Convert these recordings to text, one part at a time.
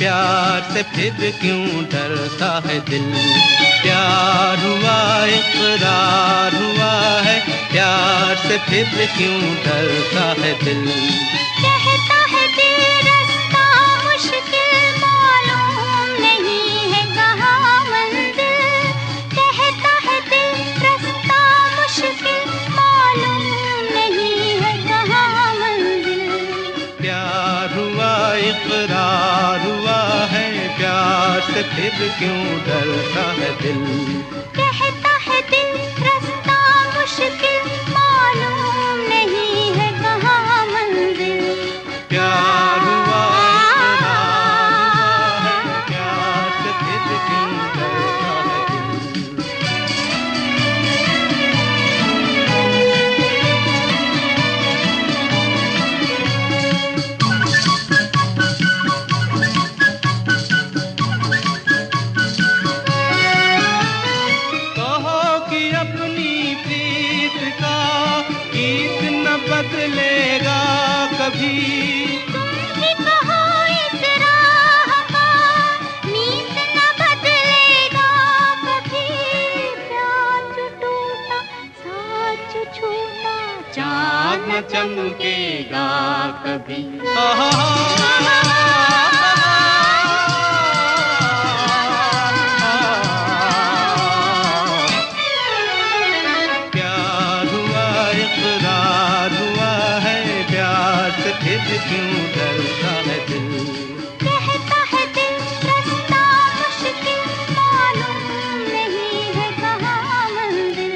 प्यार से फिर क्यों डरता है दिल। प्यार हुआ इकरार हुआ है, प्यार से फिर क्यों डरता है दिल। कहता है दिल रास्ता मुश्किल मालूम नहीं है कहाँ मंजिल। कहता है दिल रास्ता मुश्किल मालूम नहीं है कहाँ मंजिल। प्यार हुआ इकरार हुआ है, प्यार से फिर क्यों डरता है दिल। कहता है दिल रास्ता मुश्किल मालूम नहीं है कहाँ मंजिल। प्यार हुआ इकरार हुआ है, प्यार से फिर क्यों डरता है दिल। अपनी प्रीत का गीत न बदलेगा कभी। तुम ही कहो इस राह का मीत न बदलेगा कभी। प्यार जो टूटा साथ जो छूटा चाँद न चमकेगा कभी। इकरार हुआ है, प्यार से फिर क्यों डरता है दिल। कहता है दिल रास्ता मुश्किल मालूम नहीं है कहाँ मंजिल।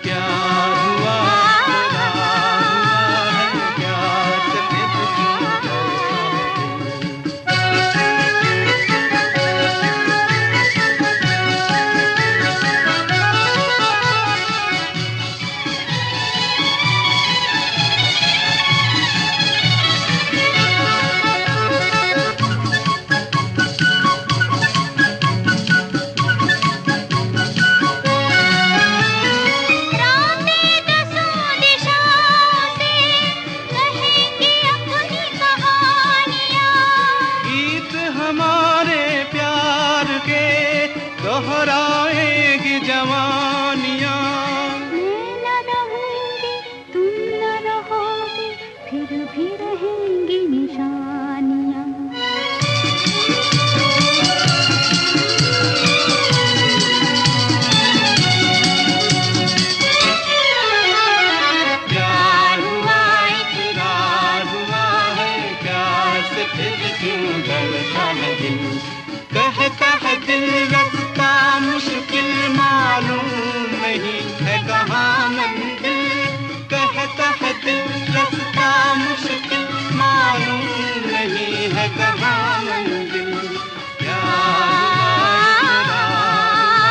प्यार हुआ इकरार हुआ है, प्यार से फिर क्यों डरता है दिल। हमारे प्यार के दोहराएगी जवानियाँ। मैं न रहूंगी तुम न रहोगे फिर भी रहेंगी निशानियाँ। प्यार हुआ इकरार हुआ है, प्यार से फिर क्यों डरता है दिल। कहता है दिल रास्ता मुश्किल मालूम नहीं है कहाँ मंजिल। कहता है दिल रास्ता मुश्किल मालूम नहीं है कहाँ मंजिल। प्यार हुआ इकरार,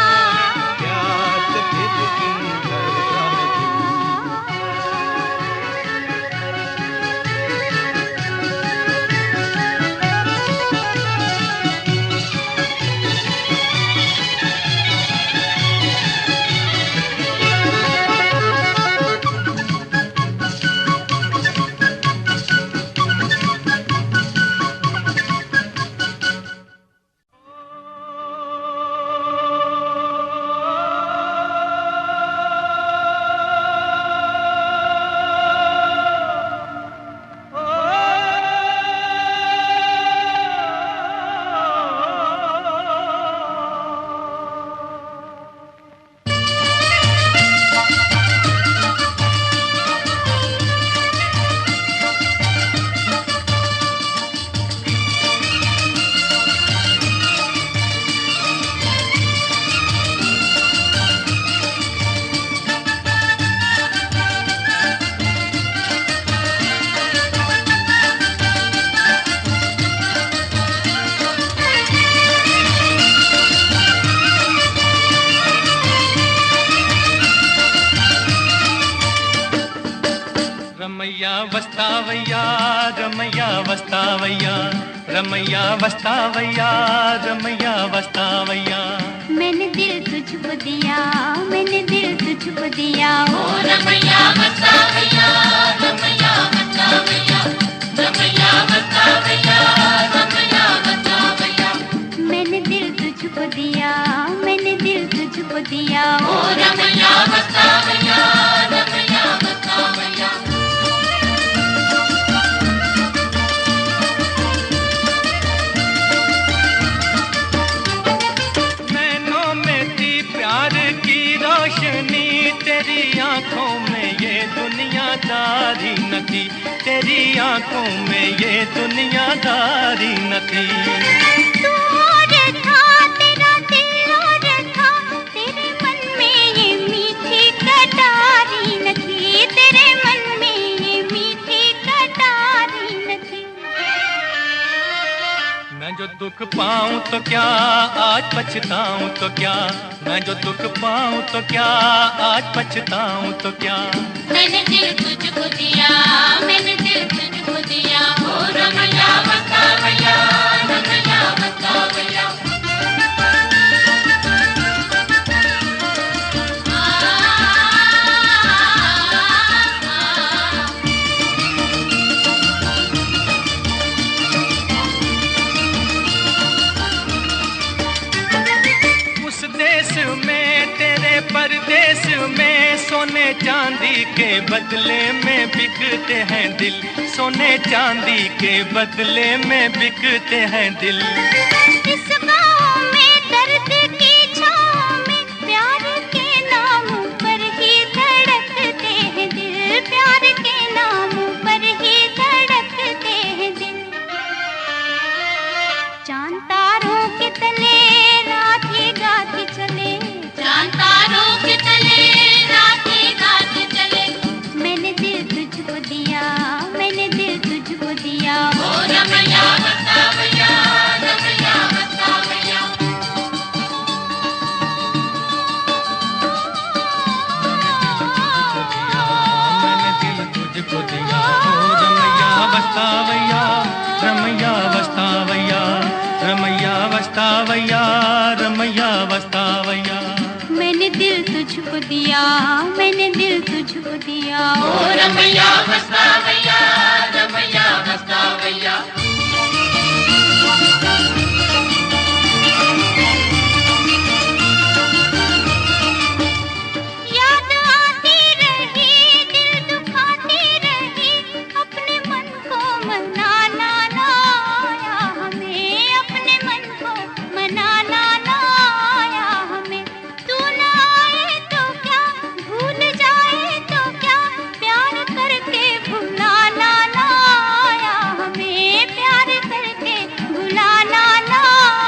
प्यार से फिर क्यों डरता है రమయ్య వస్తావయ్యా రమయ్య వస్తావయ్యా రమయ్య వస్తావయ్యా రమయ్య వస్తావయ్యా मैंने दिल तुझको दिया मैंने दिल तुझको दिया ओ रमैया वस्तावैया रमैया वस्तावैया रमैया वस्तावैया रमैया वस्तावैया न थी, तेरी आंखों में ये दुनियादारी न थी। तू और था, तेरा दिल और था, तेरे मन में ये मीठी कटारी न थी, तेरे मन में ये मीठी कटारी न थी। मैं जो दुख पाऊं तो क्या, आज पछताऊं तो क्या, मैं जो दुख पाऊं तो क्या, आज पछताऊं तो क्या। मैंने दिल तुझको दिया, मैंने दिल तुझको दिया, ओ रमैया बतावैया, रमैया बतावैया। परदेश में सोने चांदी के बदले में बिकते हैं दिल, सोने चांदी के बदले में बिकते हैं दिल। इस गाँव में दर्द की छाँव में प्यार के नाम पर ही धड़कते हैं दिल, प्यार के नाम पर ही धड़कते हैं दिल। चांद तारों के तले राधे गाती चले, चांद तारों के तले राधे गाती चले। मैंने दिल तुझको दिया, मैंने दिल तुझको दिया, ओ रमैया बतावैया, रमैया बतावैया। मैंने दिल तुझको दिया, ओ रमैया बतावैया, रमैया बतावैया, रमैया बतावैया, रमैया बतावैया। मैंने दिल तुझको दिया, मैंने दिल तुझको दिया, ओ रमैया बतावैया, रमैया बतावैया। याद आती रही, दिल दुखाती रही, अपने मन को मनाना ना आया हमें, अपने मन को मनाना ना आया हमें। तू ना आए तो क्या, भूल जाए तो क्या, प्यार करके भुलाना ना आया हमें, प्यार करके भुलाना ना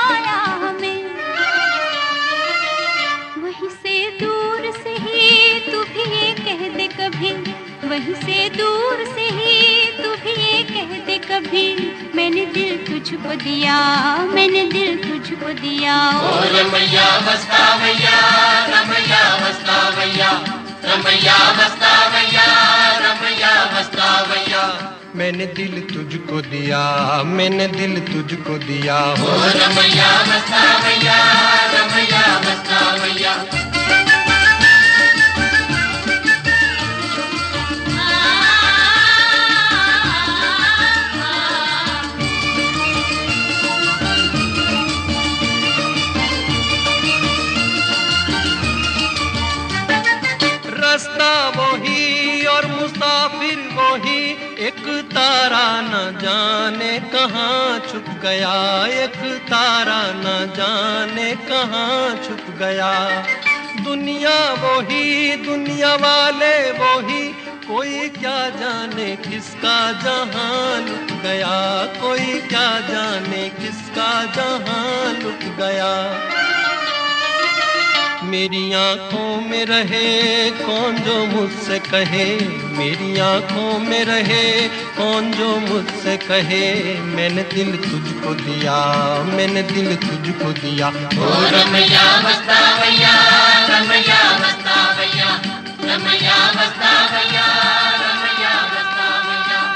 आया हमें। वहीं से दूर से ही तू भी ये कह दे कभी, वहीं से दूर से ही तू भी ये कह दे कभी, मैंने दिल तुझको दिया, मैंने दिल तुझको दिया, ओ रमैया बतावैया, रमैया बतावैया, रमैया बतावैया, रमैया बतावैया। मैंने दिल तुझको दिया, मैंने दिल तुझको दिया, ओ रमैया बतावैया, रमैया बतावैया। रास्ता वही और मुसाफिर वही, एक तारा न जाने कहाँ छुप गया, एक तारा न जाने कहाँ छुप गया। दुनिया वही, दुनिया वाले वही, कोई क्या जाने किसका जहां लुट गया, कोई क्या जाने किसका जहां लुट गया। मेरी आंखों में रहे कौन जो मुझसे कहे, मेरी आंखों में रहे कौन जो मुझसे कहे, मैंने दिल तुझको दिया, मैंने दिल तुझको दिया, ओ रमैया बतावैया, रमैया बतावैया, रमैया बतावैया, रमैया बतावैया।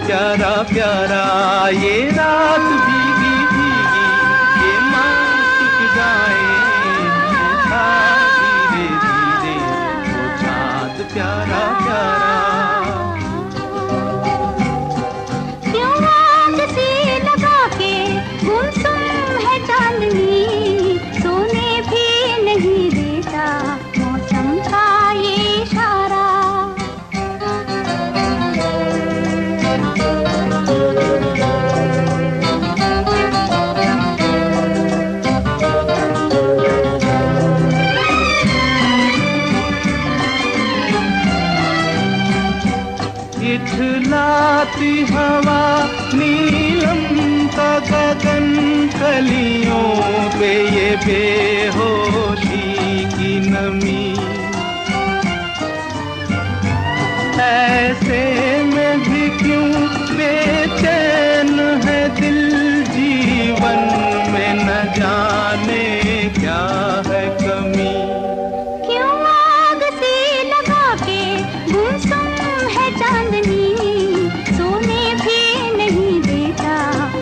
प्यारा प्यारा। ये रात भीगी भीगी ये मस्त फिजाएं, उठा धीरे धीरे वो चाँद प्यारा प्यारा। क्यों आग सी लगा के गुमसुम है चांदनी, सोने भी नहीं देता मौसम का ये इशारा। इठलाती हवा नीलम का गगन, कलियों पे ये बेहोशी की नमी। ऐसे में भी क्यों बेचैन है दिल, जीवन में न जाने क्या है कमी। क्यों आग सी लगा के गुमसुम है चांदनी, सोने भी नहीं देता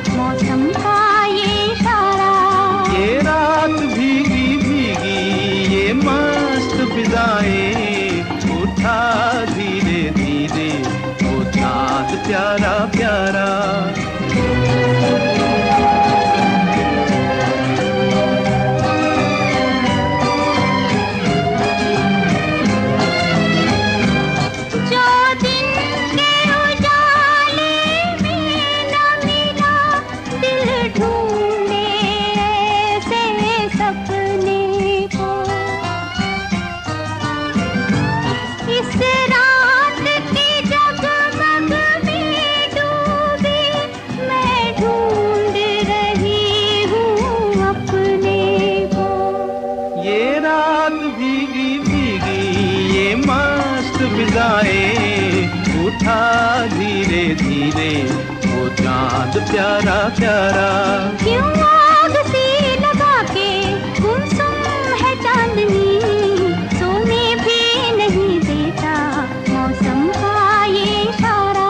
मौसम का ये इशारा। ये रात भीगी भीगी ये मस्त फिजाएं, उठा धीरे धीरे वो चाँद प्यारा प्यारा। जो दिन के उजाले में न मिला, दिल ढूंढे ऐसे सपने को। इस रात की जगमग में डूबी मैं ढूंढ रही हूँ अपने को। ये रात भीगी भीगी ये मस्त फिजाएं, उठा धीरे धीरे वो चाँद प्यारा प्यारा। क्यों आग सी लगा के गुमसुम है चांदनी, सोने भी नहीं देता मौसम का ये इशारा।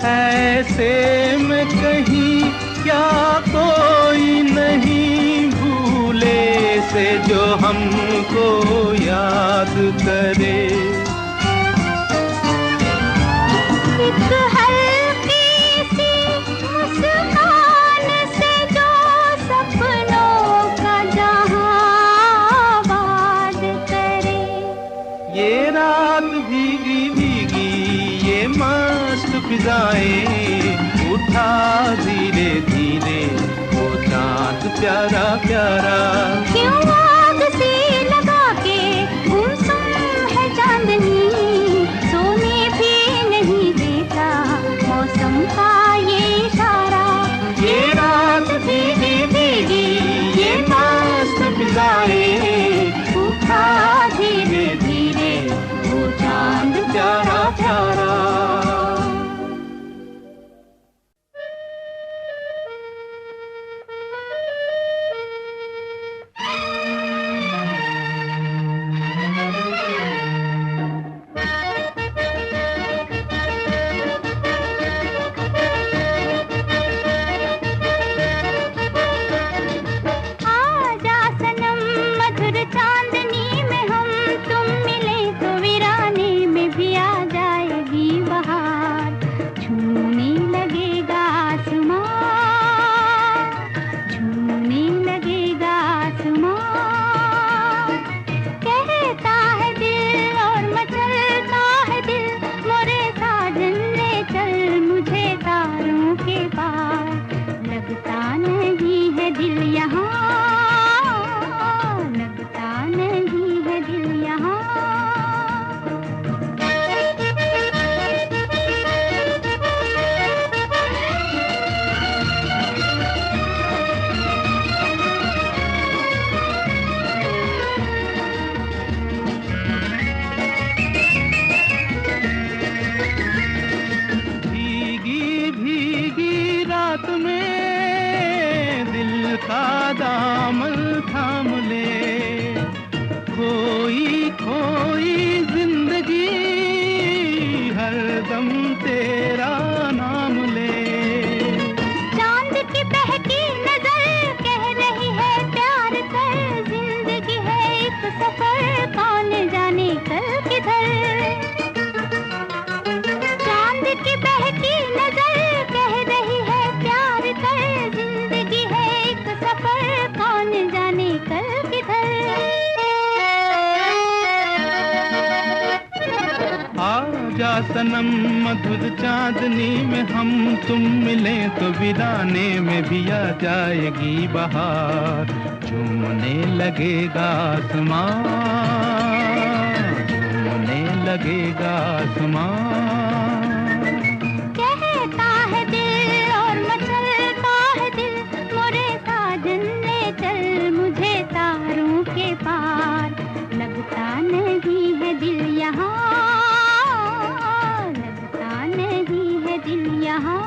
ऐसे में कहीं क्या कोई नहीं भूले से जो हमको याद करे। एक हल्की सी मुस्कान से जो सपनों का जहां आबाद करे। ये रात भीगी भीगी ये मस्त फिजाएं, उठा धीरे धीरे वो चाँद प्यारा प्यारा। क्यों आग सी लगा के गुमसुम है चांदनी, सोने भी नहीं देता मौसम का ये इशारा। ये रात भीगी भीगी ये मस्त फिजाएं, उठा धीरे धीरे वो चांद प्यारा प्यारा। थाम ले, खोई खोई जिंदगी हरदम तेरा नाम ले। चांद की बहकी नजर कह रही है प्यार कर, जिंदगी है एक सफर कौन जाने कल किधर। चांद की बहकी नजर कह रही है प्यार कर, जिंदगी है एक सफर कौन जाने कल किधर। आजा सनम मधुर चांदनी में हम तुम मिले तो वीराने में भी आ जाएगी बहार, झूमने लगेगा आसमां, झूमने लगेगा आसमां। कहता है दिल और मचलता है दिल, मोरे साजन ले चल मुझे तारों के पार। लगता नहीं है दिल यहाँ, लगता नहीं है दिल यहाँ।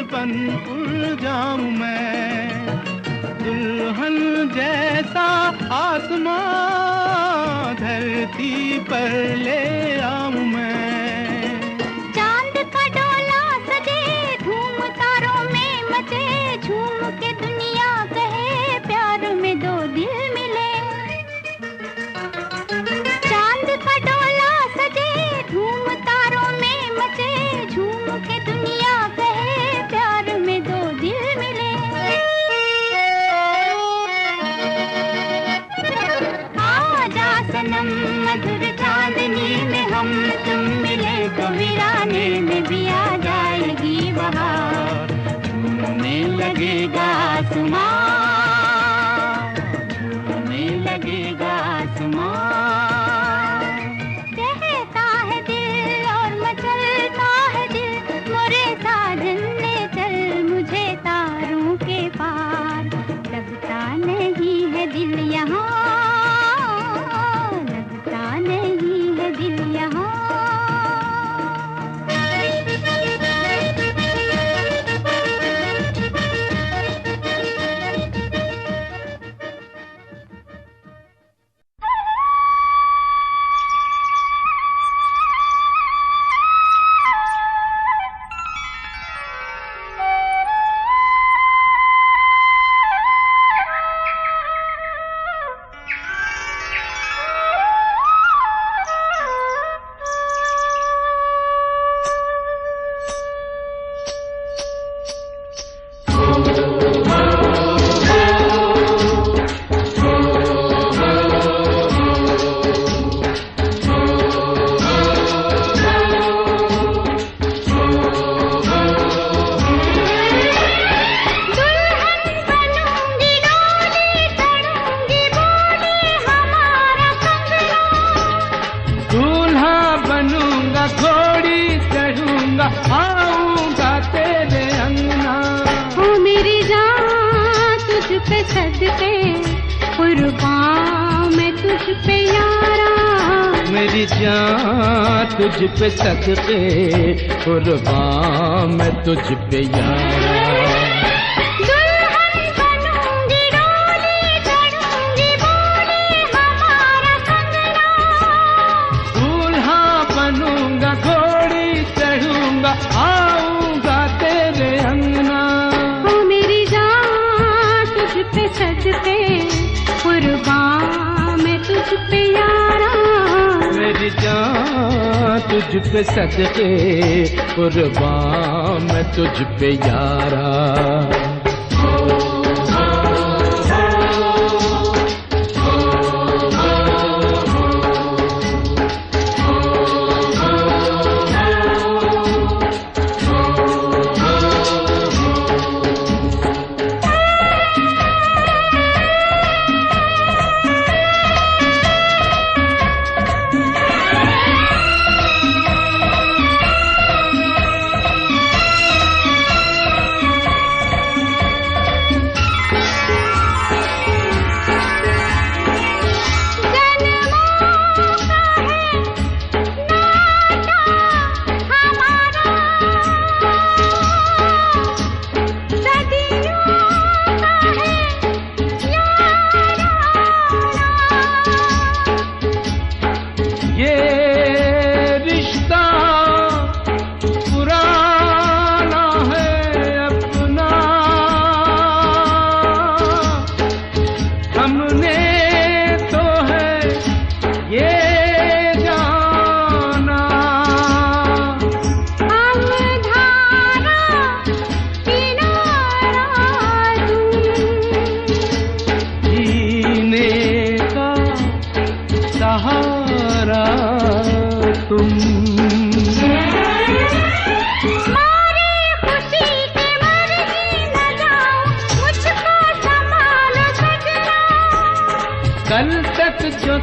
बन उड़ जाऊं मैं, दुल्हन जैसा आसमां धरती पर ले आऊं मैं। चांद का डोला सजे धूम तारों में मचे, झूम के दुनिया कहे प्यार में दो दिल मिले। चांद का डोला सजे धूम तारों में मचे, झूम के दुनिया प्यार में दो दिल मिले। आजा सनम मधुर चांदनी में हम तुम मिले तो वीराने में भी आ जाएगी बहार, झूमने लगेगा आसमां, झूमने लगेगा आसमां। कहता है दिल और मचलता है दिल, मोरे साजन मुझे तारों के पार। लगता नहीं है दिल यहाँ, लगता नहीं है दिल यहाँ। मेरी जान तुझ पे सदके कुर्बान मैं तुझ पे यारा। दुल्हन बनूंगी डोली चढ़ूंगी बोले हमारा कंगना, दूल्हा बनूंगा घोड़ी चढ़ूंगा आऊंगा तेरे अंगना। ओ मेरी जान तुझ पे सदके कुर्बान मैं तुझ पे यारा। मेरी जान तुझ पे सदके कुर्बान मैं तुझ पे यारा।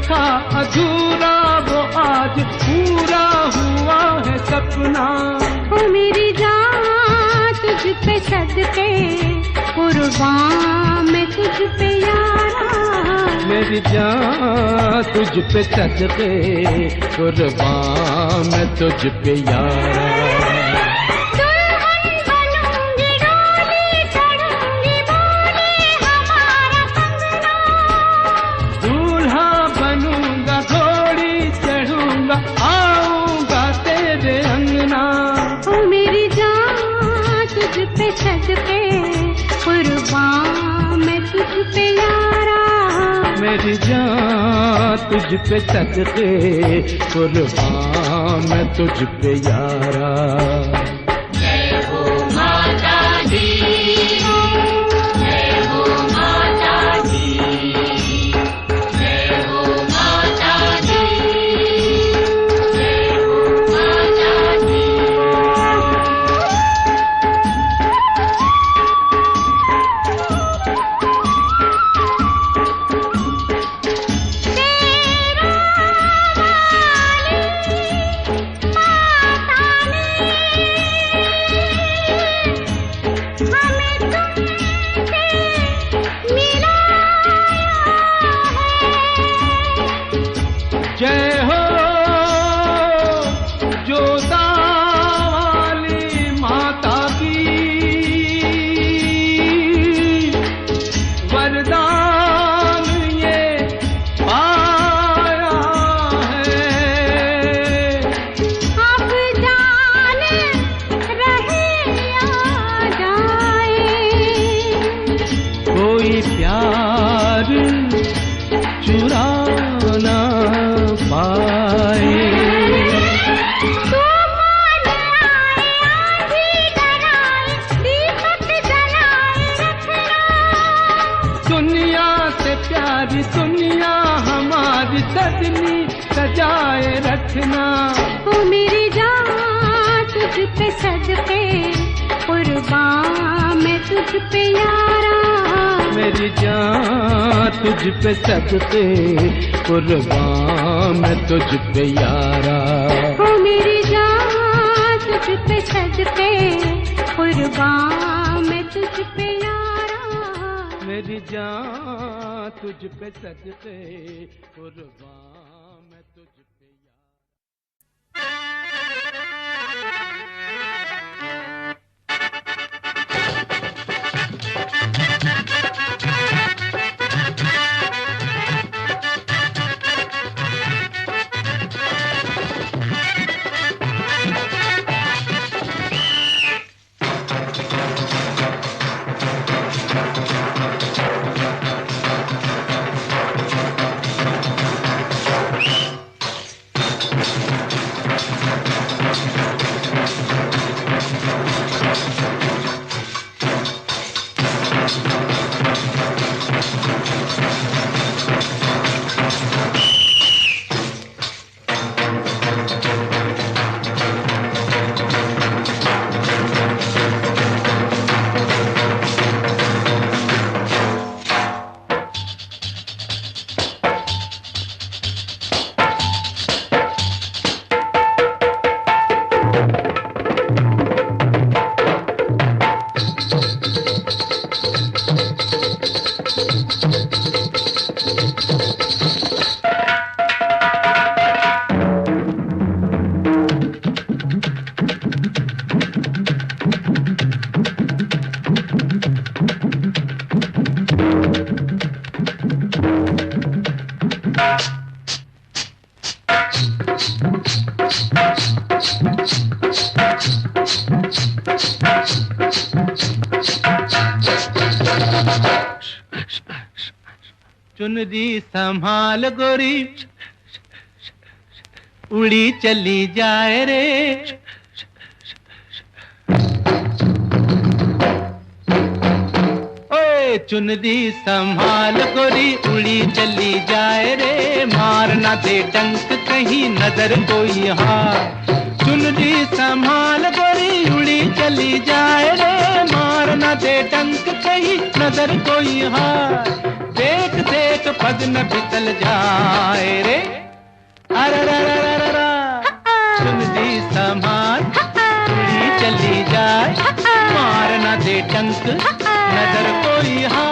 था अधूरा वो आज पूरा हुआ है सपना। ओ मेरी जान तुझ पे सदके कुर्बान मैं तुझ पे यारा। मेरी जान तुझ पे सदके कुर्बान मैं तुझ पे यारा। मेरी जान तुझ पे सदके कुर्बान मैं तुझ पे यारा। जय हो माता दी, जय हो माता दी, जय हो माता दी, जय हो माता दी। जय हो जोता वाली माता की, वरदान ये पाया है। अब जान रहे आ जाए, कोई प्यार चुरा ना पाए। तू मान आए आंधी डराए, दीपक जलाए रखना। दुनिया से प्यारी दुनिया हमारी सजनी सजाए रखना। ओ मेरी जान तुझ पे सदके कुर्बान मैं तुझ पे यारा। मेरी जान तुझ पे सदके कुर्बान मैं तुझ पे यारा। ओ मेरी जान तुझ पे सदके कुर्बान मैं तुझ पे यारा। मेरी जान तुझ पे सदके कुर्बान मैं तुझ पे यारा। चुनरी संभाल गोरी उड़ी चली जाए रे। ओए चुनरी संभाल गोरी उड़ी चली जाए रे। मारना दे डंक कहीं नजर कोई हार। चुनरी संभाल गोरी उड़ी चली जाए रे। मारना दे डंक कहीं नजर कोई हार। देख देख बदन फिसल जाए रे। अरररररररा, सुन जी संभाल, उड़ी चली जाए, मार ना दे डंक, नजर कोई हार।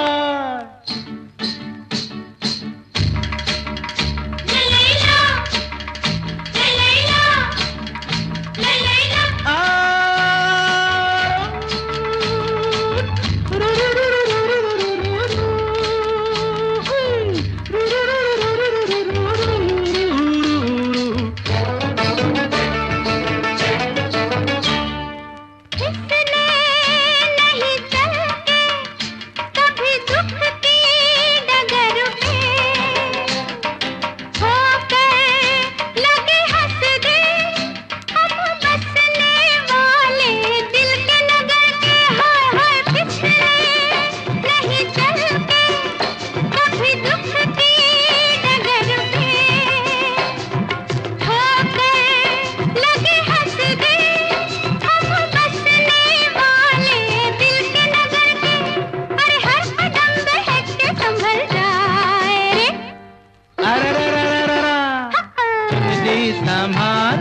संभाल,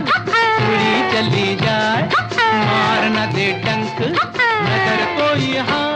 उड़ी चली जाए, मार न दे डंक, नजर कोई हार।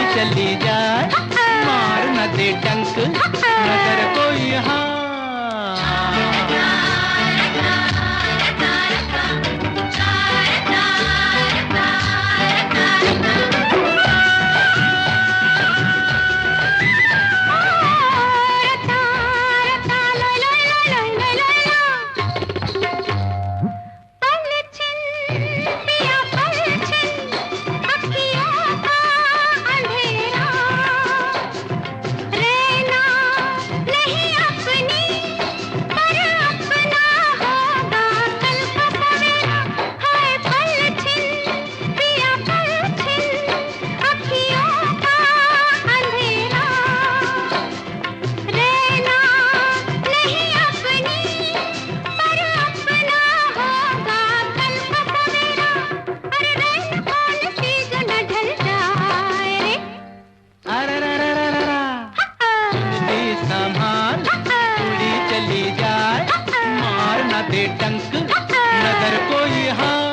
चली जाए, मार न दे डंक, नजर कोई हार। दे डंक, नजर कोई हार।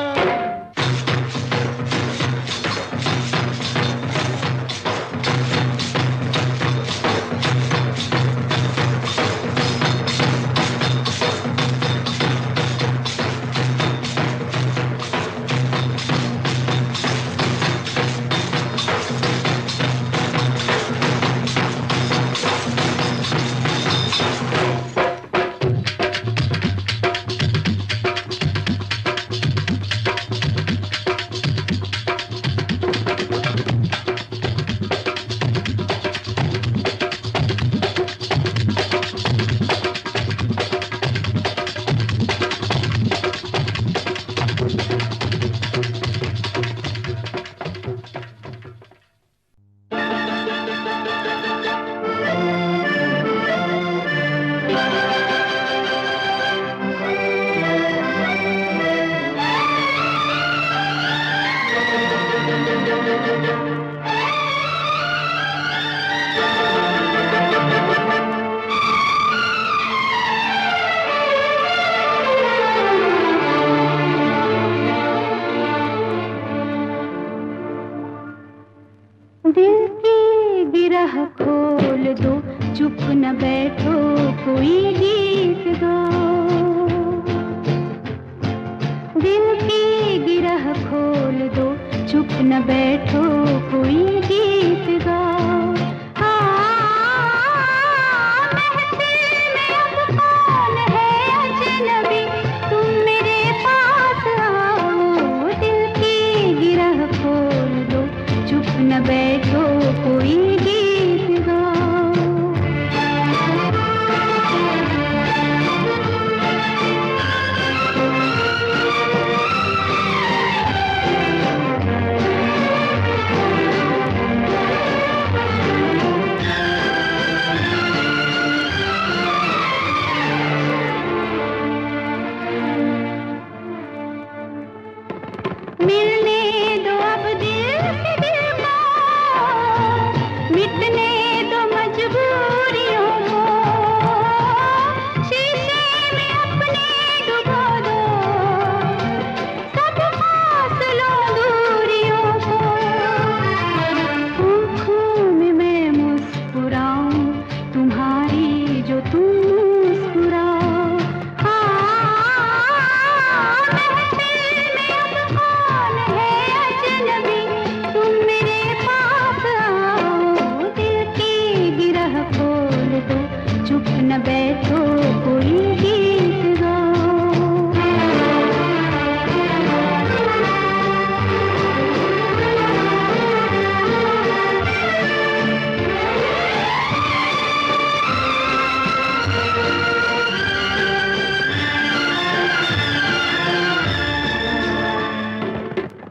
गिरह खोल दो, चुप न बैठो कोई गीत गाओ। दिल की गिरह खोल दो, चुप न बैठो कोई गीत गाओ। महफिल में अब कौन है अजनबी, तुम मेरे पास आओ। दिल की गिरह खोल दो, चुप न बैठो कोई गीत गाओ। मिलने दो अब दिल से दिल को, मिटने दो मजबूरियों को। शीशे में अपने डुबो दो, सब फासलों दूरियों को। आँखों में मैं मुस्कुराऊं तुम्हारी, जो तुम मुस्कुराओ। चुप न बैठो कोई गीत गाओ।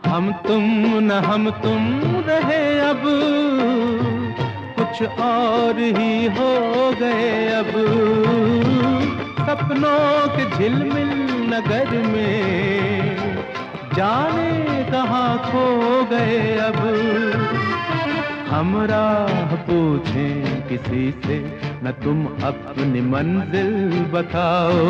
हम तुम न हम तुम रहे अब, कुछ और ही हो गए अब। सपनों के झिलमिल नगर में जाने कहाँ खो गए अब। हम राह पूछें किसी से, न तुम अपनी मंजिल बताओ।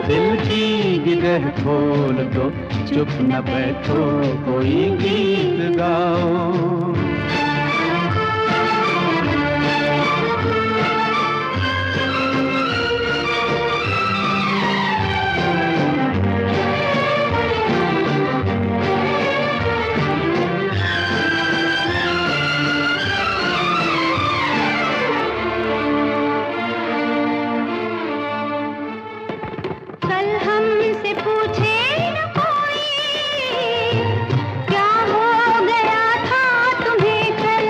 दिल की गिरह खोल दो, चुप न बैठो कोई गीत गाओ। कल हमसे पूछे न कोई, क्या हो गया था तुम्हें कल।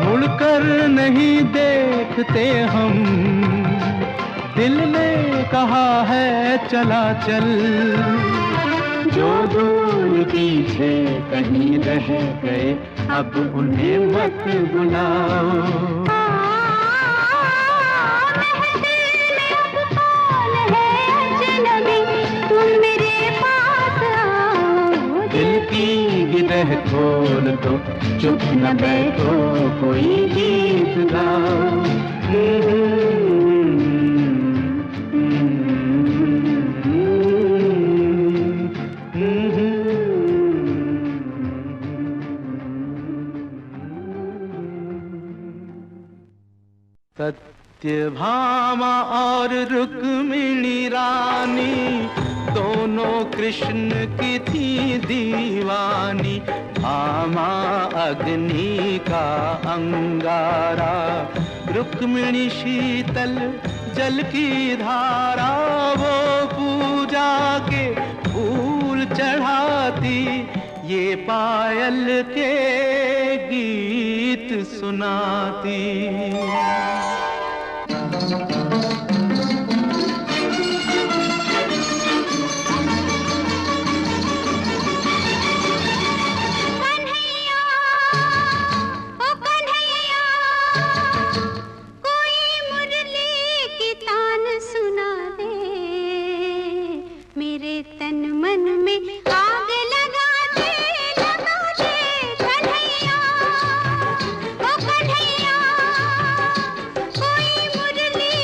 मुड़कर नहीं देखते हम, दिल ने कहा है चला चल। जो दूर पीछे कहीं रह गए, अब उन्हें मत बुलाओ। दिल की गिरह खोल दो, चुप न बैठो कोई गीत गाओ। सत्यभामा और रुक्मिणी रानी, दोनों कृष्ण की थी दीवानी। भामा अग्नि का अंगारा, रुक्मिणी शीतल जल की धारा। वो पूजा के फूल चढ़ाती, ये पायल के गीत सुनाती। तन मन में आग लगा दे कन्हैया, ओ कन्हैया। कोई मुरली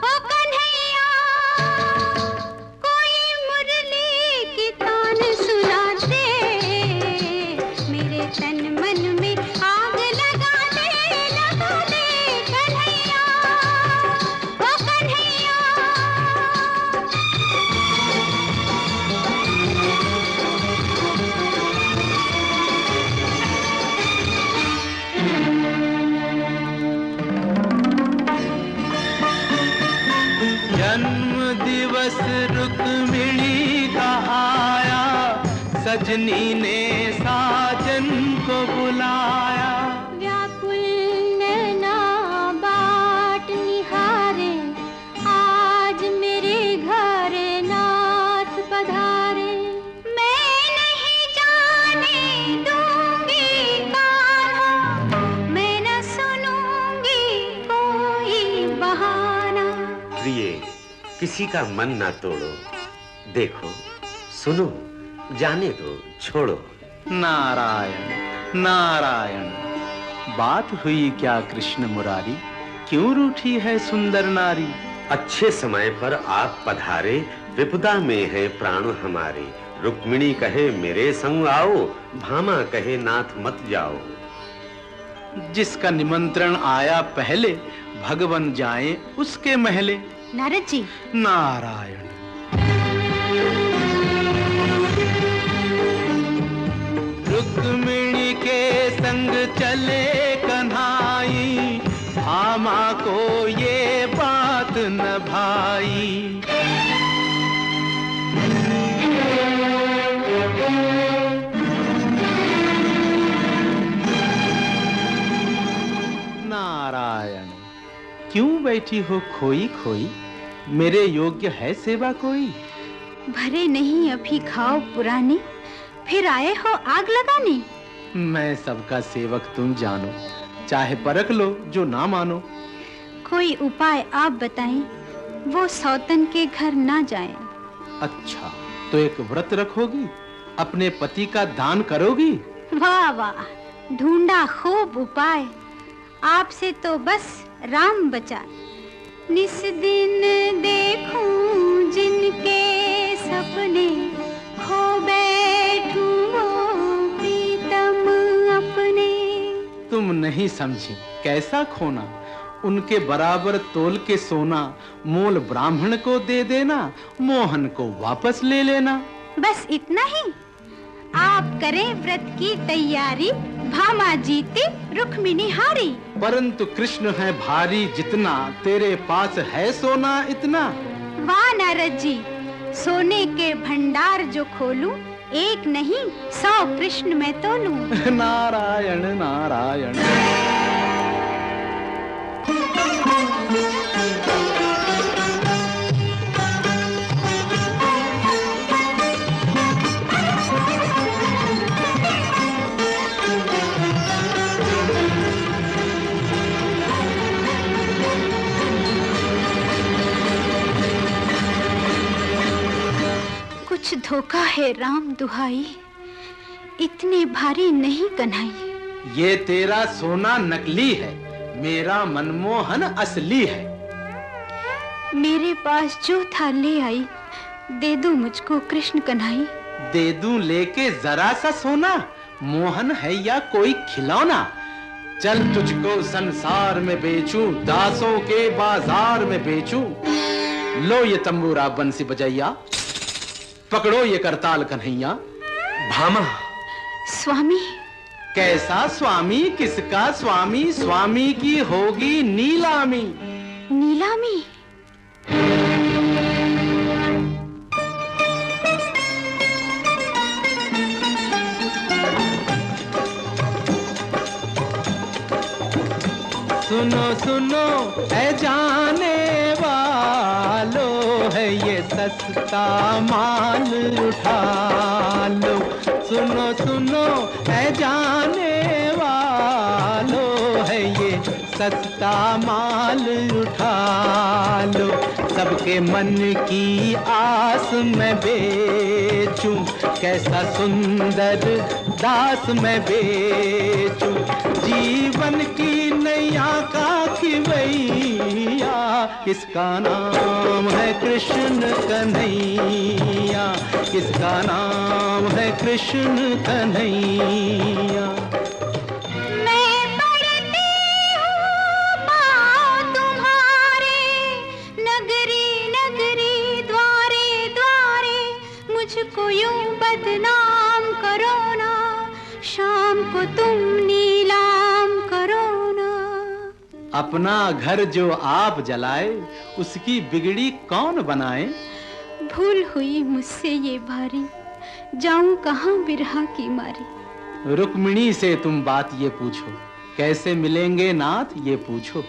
ओ कन्हैया, कोई मुरली की तान सुना दे, मेरे तन मन में आग लगा दे कन्हैया, ओ कन्हैया। जन्म दिवस रुक्मिणी का आया, सजनी ने साजन को बुलाया। व्याकुल नैना बाट निहारे, आज मेरे घर नाथ पधारे। मैं नहीं जाने दूंगी कान्हा, मैं न सुनूंगी कोई बहाना। प्रिय, किसी का मन ना तोड़ो, देखो सुनो, जाने दो, छोड़ो। नारायण नारायण, बात हुई क्या कृष्ण मुरारी, क्यों रूठी है सुंदर नारी। अच्छे समय पर आप पधारे, विपदा में है प्राण हमारे। रुक्मिणी कहे मेरे संग आओ, भामा कहे नाथ मत जाओ। जिसका निमंत्रण आया पहले, भगवन जाए उसके महले। नारद जी। नारायण। रुक्मिणी के संग चले कन्हाई, भामा को ये बात न भाई। नारायण, क्यों बैठी हो खोई खोई, मेरे योग्य है सेवा कोई। भरे नहीं अभी घाव पुराने, फिर आए हो आग लगाने। मैं सबका सेवक तुम जानो, चाहे परख लो जो ना मानो। कोई उपाय आप बताएं, वो सौतन के घर ना जाएं। अच्छा, तो एक व्रत रखोगी, अपने पति का दान करोगी। वाह वाह, ढूंढा खूब उपाय, आपसे तो बस राम बचा। निस दिन देखूं जिनके सपने, खो बैठूं वो प्रीतम अपने। तुम नहीं समझी कैसा खोना, उनके बराबर तोल के सोना। मोल ब्राह्मण को दे देना, मोहन को वापस ले लेना। बस इतना ही? आप करें व्रत की तैयारी, भामा जीती रुक्मिणी हारी। परंतु कृष्ण है भारी जितना, तेरे पास है सोना इतना। वाह नारद जी, सोने के भंडार जो खोलूं, एक नहीं 100 कृष्ण मैं तोलूं। नारायण नारायण। कुछ धोखा है राम दुहाई, इतने भारी नहीं कन्हई। ये तेरा सोना नकली है, मेरा मनमोहन असली है। मेरे पास जो था ले आई, दे दो मुझको कृष्ण कन्हई। दे दूं लेके जरा सा सोना, मोहन है या कोई खिलौना। चल तुझको संसार में बेचूं, दासों के बाजार में बेचूं। लो ये तंबूरा बंसी बजैया, पकड़ो ये करताल कन्हैया। भामा। स्वामी। कैसा स्वामी, किसका स्वामी, स्वामी की होगी नीलामी। नीलामी? सुनो सुनो ऐ जाने वालो, है ये सस्ता माल उठा लो। सुनो सुनो ऐ जाने वालो, है ये सस्ता माल उठा लो। सबके मन की आस मैं बेचूं, कैसा सुंदर दास मैं बेचूं। जीवन की नैया का खिवैया इसका नाम है कृष्ण कन्हैया, इसका नाम है कृष्ण कन्हैया। मैं पढ़ती हूँ पाँव तुम्हारे, नगरी नगरी द्वारे द्वारे, मुझको यूं बदनाम करो ना, शाम को तुम नीलाम करो ना। अपना घर जो आप जलाए, उसकी बिगड़ी कौन बनाए? भूल हुई मुझसे ये भारी, जाऊं कहाँ बिरहा की मारी। रुक्मिणी से तुम बात ये पूछो, कैसे मिलेंगे नाथ ये पूछो।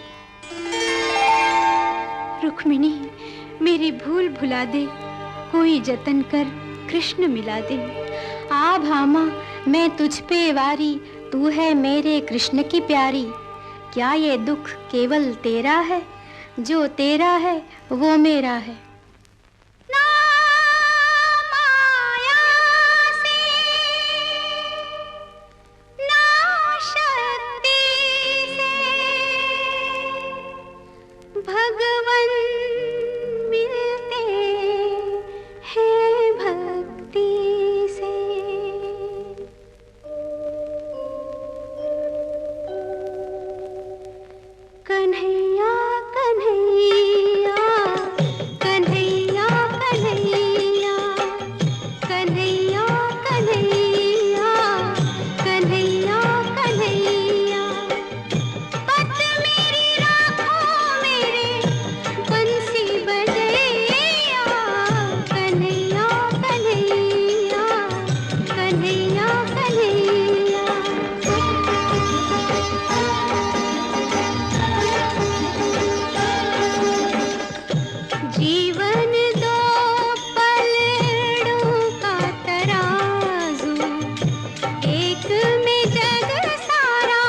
रुक्मिणी मेरी भूल भुला दे, कोई जतन कर कृष्ण मिला दे। आ भामा मैं तुझ पे वारी, तू है मेरे कृष्ण की प्यारी। क्या ये दुख केवल तेरा है, जो तेरा है वो मेरा है। ना माया से, ना शक्ति से, भगवन मिलते हैं भक्ति से। कन्हैया कन्हैया कन्हैया कन्हैया कन्हैया कन्हैया कन्हैया कन्हैया, पत मेरी राखो मेरे बंसी बजैया। कन्हैया कन्हैया कन्हैया कन्हैया। जीवन दो पलड़ों का तराजू, एक में जग सारा,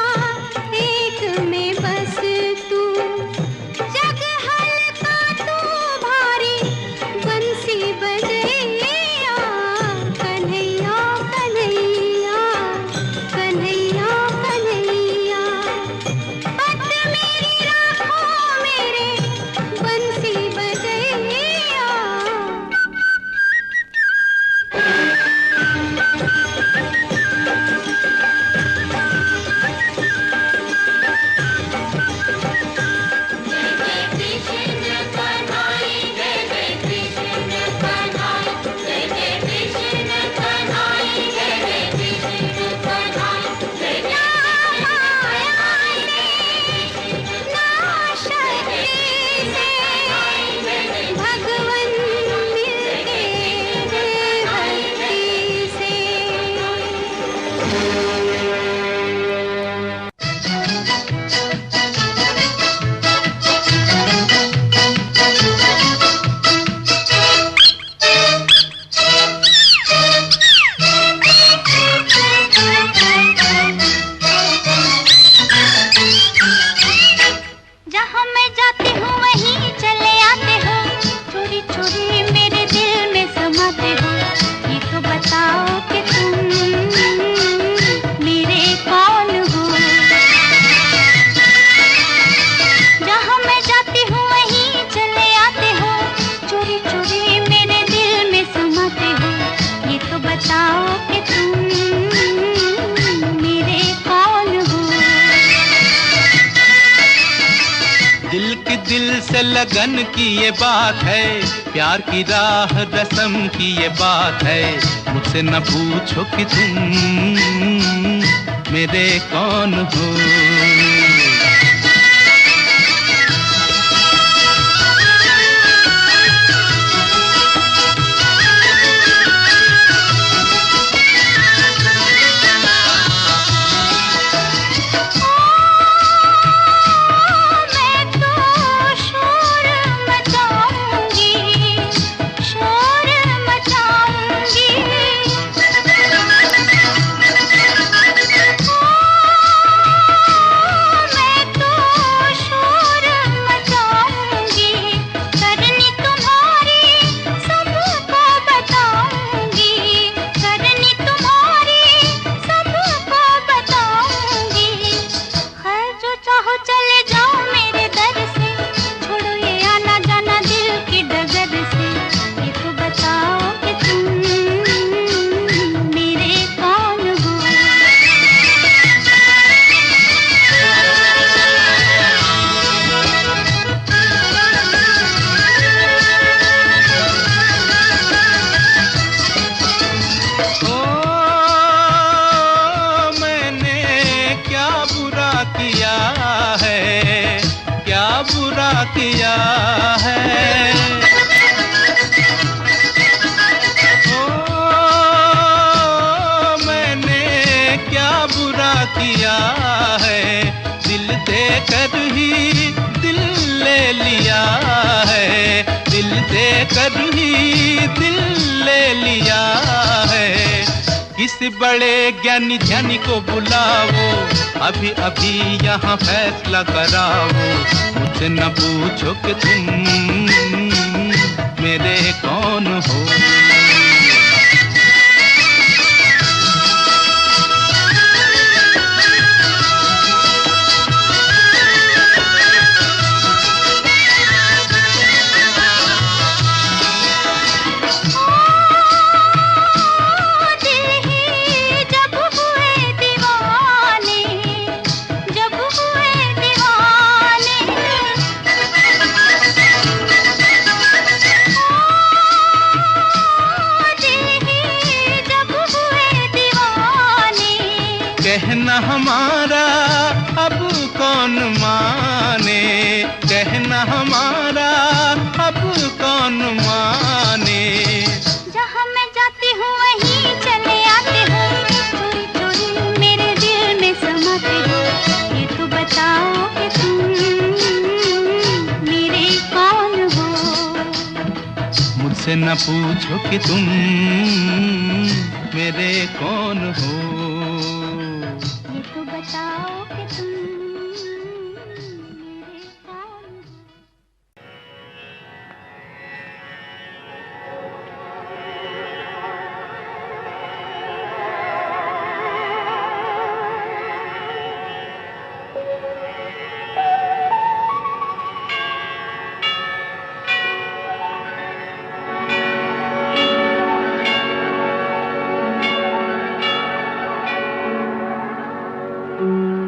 एक में बस तू। जग हल्का तू भारी, बंसी बजैया। कन्हैया कन्हैया कन्हैया कन्हैया, पत मेरी राखो मेरे बंसी बजैया। भगवन मिलते हैं भक्ति से। जहाँ मैं जाती हूँ वहीं चले आते हो, चोरी चोरी मेरे दिल में समाते हो। ये तो बताओ कि तुम मेरे कौन हो। जहाँ मैं जाती हूँ वहीं चले आते हो, चोरी चोरी मेरे दिल में समाते हो। ये तो बताओ कि तुम मेरे कौन हो। दिल की दिल से लगन की ये बात है, प्यार की राह रस्म की ये बात है। मुझसे न पूछो कि तुम मेरे कौन हो। मैं तो शोर मचाऊंगी, शोर मचाऊंगी। देकर ही दिल ले लिया है। किसी बड़े ज्ञानी ध्यानी को बुलाओ, अभी अभी यहाँ फैसला कराओ। मुझसे न पूछो कि तुम मेरे कौन हो। कहना हमारा अब कौन माने, कहना हमारा अब कौन माने। जहाँ मैं जाती हूँ वहीं चले आते हो, चोरी चोरी मेरे दिल में समाते हो। ये तो बताओ कि तुम मेरे कौन हो। मुझसे न पूछो कि तुम मेरे कौन हो। बताओ कि तुम मेरे कौन हो।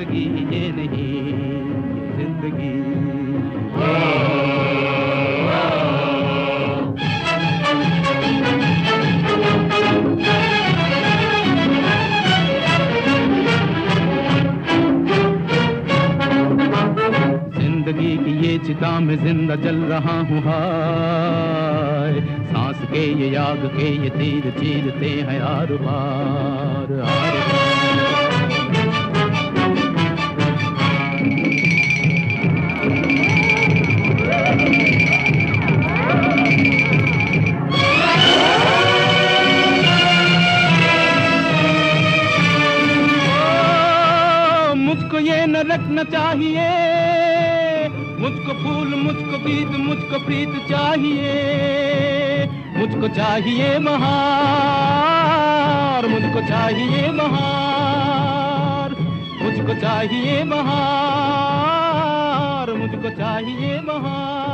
जिंदगी ये नहीं ये जिंदगी। जिंदगी की ये चिता में जिंदा जल रहा हूँ हाय, सांस के ये आग के ये तीर चीरते हैं हर बार हर बार। मुझको ये न रखना चाहिए, मुझको फूल मुझको बीज मुझको प्रीत चाहिए, मुझको चाहिए बहार, मुझको चाहिए बहार, मुझको चाहिए बहार, मुझको चाहिए बहार।